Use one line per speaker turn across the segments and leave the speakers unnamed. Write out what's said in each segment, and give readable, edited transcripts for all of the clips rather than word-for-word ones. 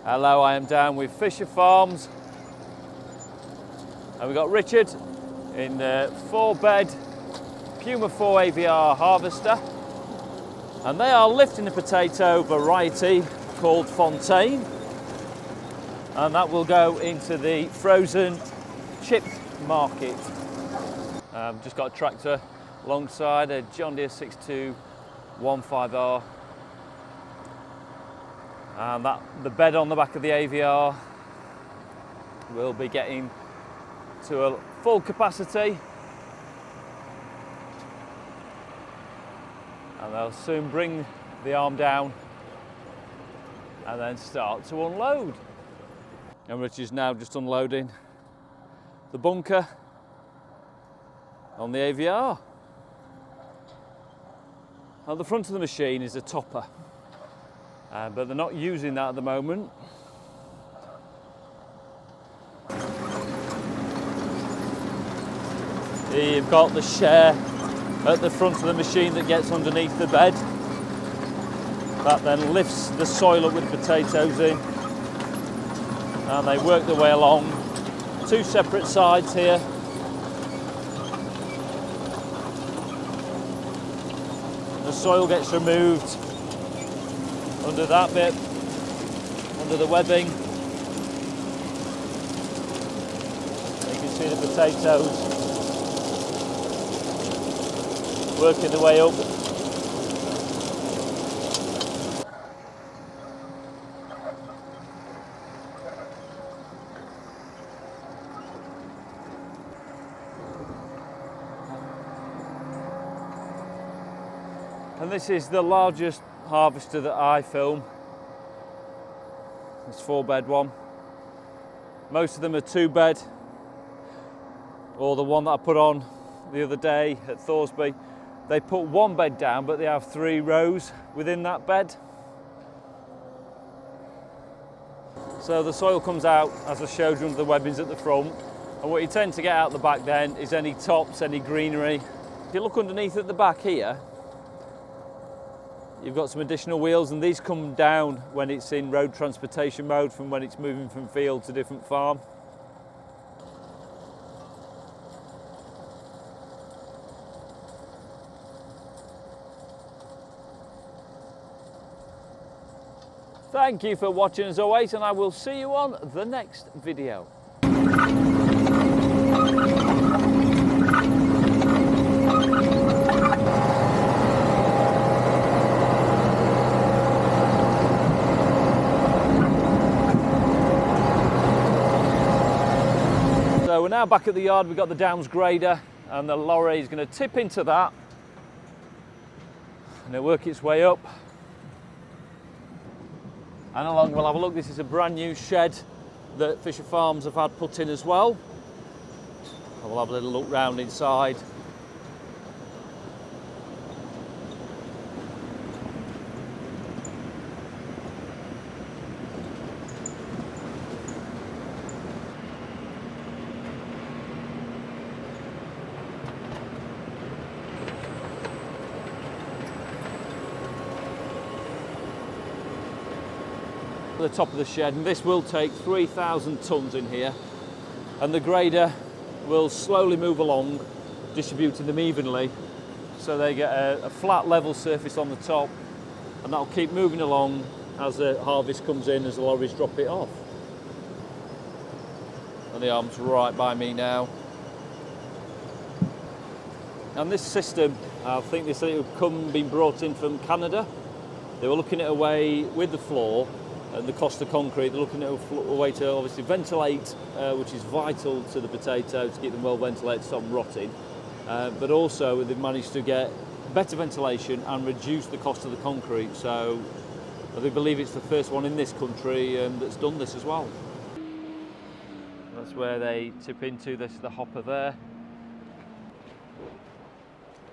Hello, I am down with Fisher Farms, and we've got Richard in the 4-bed Puma 4 AVR harvester, and they are lifting a potato variety called Fontaine, and that will go into the frozen chip market. Just got a tractor alongside a John Deere 6215R, and the bed on the back of the AVR will be getting to a full capacity, and they'll soon bring the arm down and then start to unload. And Richard's now just unloading the bunker on the AVR. At the front of the machine is a topper, but they're not using that at the moment. Here you've got the share at the front of the machine that gets underneath the bed. That then lifts the soil up with potatoes in, and they work their way along. Two separate sides here. The soil gets removed under that bit, under the webbing. You can see the potatoes working their way up. And this is the largest harvester that I film. This 4-bed one. Most of them are 2-bed, or the one that I put on the other day at Thorsby. They put 1 bed down, but they have 3 rows within that bed. So the soil comes out, as I showed you, under the webbings at the front, and what you tend to get out the back then is any tops, any greenery. If you look underneath at the back here, you've got some additional wheels, and these come down when it's in road transportation mode, from when it's moving from field to different farm. Thank you for watching as always, and I will see you on the next video. So we're now back at the yard. We've got the Downs grader, and the lorry is going to tip into that and it'll work its way up and along. We'll have a look. This is a brand new shed that Fisher Farms have had put in as well. And we'll have a little look round inside. The top of the shed, and this will take 3,000 tonnes in here, and the grader will slowly move along, distributing them evenly so they get a flat level surface on the top, and that'll keep moving along as the harvest comes in, as the lorries drop it off. And the arm's right by me now. And this system, I think they said it would been brought in from Canada. They were looking at a way with the floor and the cost of concrete. They're looking at a way to obviously ventilate, which is vital to the potato, to keep them well ventilated, stop them rotting. But also they've managed to get better ventilation and reduce the cost of the concrete. So I believe it's the first one in this country that's done this as well. That's where they tip into. This is the hopper there.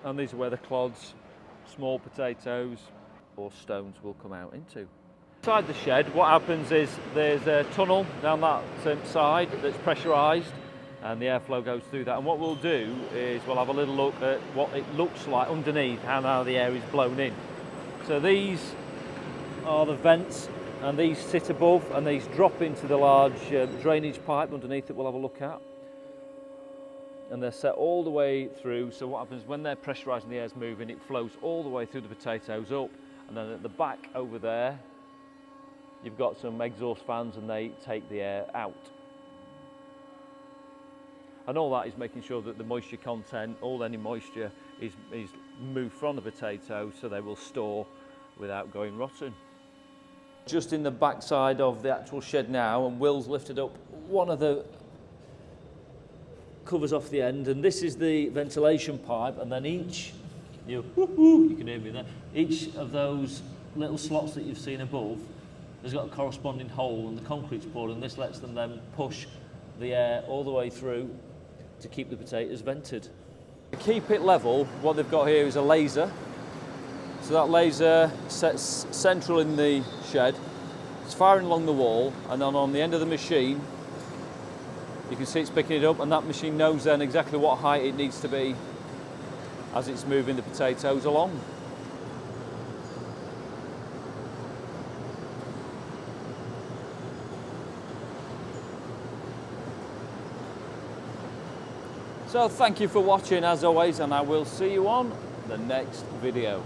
And these are where the clods, small potatoes or stones will come out into. Inside the shed, what happens is there's a tunnel down that side that's pressurised, and the airflow goes through that. And what we'll do is we'll have a little look at what it looks like underneath, how now the air is blown in. So these are the vents and these sit above and these drop into the large drainage pipe underneath that we'll have a look at. And they're set all the way through, so what happens when they're pressurised and the air's moving, it flows all the way through the potatoes up, and then at the back over there you've got some exhaust fans and they take the air out. And all that is making sure that the moisture content, any moisture is moved from the potatoes so they will store without going rotten. Just in the back side of the actual shed now, and Will's lifted up one of the covers off the end, and this is the ventilation pipe, and then each, you can hear me there, each of those little slots that you've seen above has got a corresponding hole, and the concrete's poured, and this lets them then push the air all the way through to keep the potatoes vented. To keep it level, what they've got here is a laser. So that laser sets central in the shed, it's firing along the wall, and then on the end of the machine you can see it's picking it up, and that machine knows then exactly what height it needs to be as it's moving the potatoes along. So thank you for watching as always, and I will see you on the next video.